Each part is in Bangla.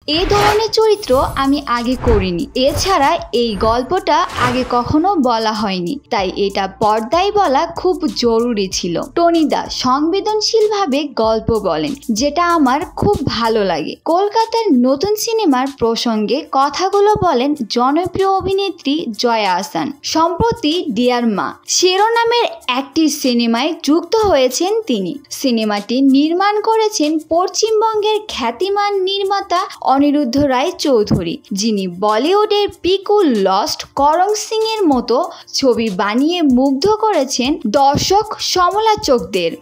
এই ধরনের চরিত্র আমি আগে করিনি। এছাড়া এই গল্পটা আগে কখনো বলা হয়নি, তাই এটা পর্দায় বলা খুব জরুরি ছিল। টনি দা সংবেদনশীলভাবে গল্প বলেন, যেটা আমার খুব ভালো লাগে। কলকাতার নতুন সিনেমার প্রসঙ্গে কথাগুলো বলেন জনপ্রিয় অভিনেত্রী জয়া আহসান। সম্প্রতি ডিয়ার মা শিরোনামের একটি সিনেমায় যুক্ত হয়েছেন তিনি। সিনেমাটি নির্মাণ করেছেন পশ্চিমবঙ্গের খ্যাতিমান নির্মাতা অনিরুদ্ধ রায় চৌধুরী, যিনি বলিউডের পিকু লস্ট, করণ সিং এর মতো ছবি বানিয়ে মুগ্ধ করেছেন দর্শক সমালোচকদের।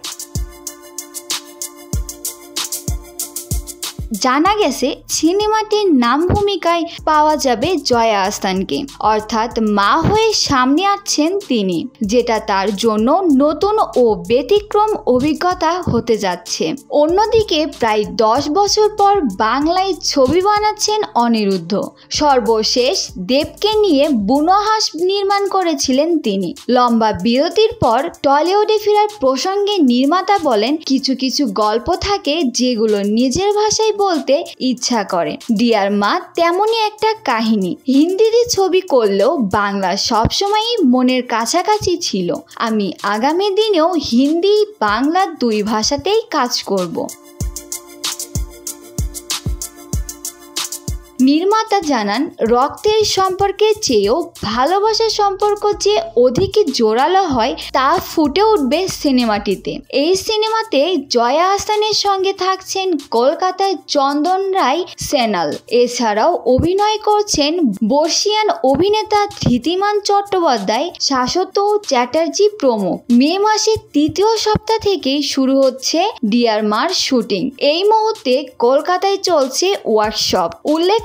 জানা গেছে সিনেমাটির নাম ভূমিকায় পাওয়া যাবে জয়া আহসানকে, অর্থাৎ মা হয়ে সামনে আসছেন তিনি, যেটা তার জন্য নতুন ও ব্যতিক্রম অভিজ্ঞতা হতে যাচ্ছে। অন্যদিকে প্রায় 10 বছর পর বাংলায় ছবি বানাচ্ছেন অনিরুদ্ধ। সর্বশেষ দেবকে নিয়ে বুনোহাস নির্মাণ করেছিলেন তিনি। লম্বা বিরতির পর টলিউডে ফেরার প্রসঙ্গে নির্মাতা বলেন, কিছু কিছু গল্প থাকে যেগুলো নিজের ভাষায় বলতে ইচ্ছা করে। ডিয়ার মা তেমনই একটা কাহিনী। হিন্দিতে ছবি করলেও বাংলা সবসময়ই মনের কাছাকাছি ছিল। আমি আগামী দিনেও হিন্দি বাংলা দুই ভাষাতেই কাজ করব। নির্মাতা জানান, রক্তের সম্পর্কের চেয়েও ভালোবাসার সম্পর্ক যে অধিক জোরালো হয় তা ফুটে উঠবে সিনেমাটিতে। এই সিনেমাতে জয়া আহসানের সঙ্গে থাকছেন কলকাতার চন্দন রায় সেনাল। এছাড়াও অভিনয় করছেন বর্ষিয়ান অভিনেতা ধৃতিমান চট্টোপাধ্যায়, শাশ্বত চ্যাটার্জি প্রমুখ। মে মাসের 3য় সপ্তাহ থেকেই শুরু হচ্ছে ডিয়ার মার শুটিং। এই মুহূর্তে কলকাতায় চলছে ওয়ার্কশপ। উল্লেখ্য,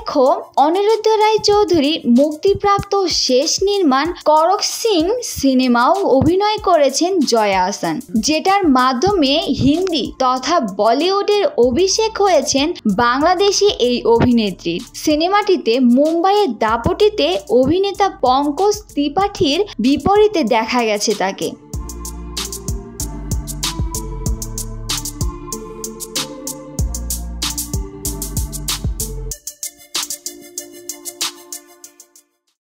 অনিরুদ্ধ রায় চৌধুরী মুক্তিপ্রাপ্ত শেষ নির্মাণ করণ সিং সিনেমাও অভিনয় করেছেন জয়া আহসান, যেটার মাধ্যমে হিন্দি তথা বলিউডের অভিষেক হয়েছেন বাংলাদেশি এই অভিনেত্রীর। সিনেমাটিতে মুম্বাইয়ের দাপটিতে অভিনেতা পঙ্কজ ত্রিপাঠীর বিপরীতে দেখা গেছে তাকে।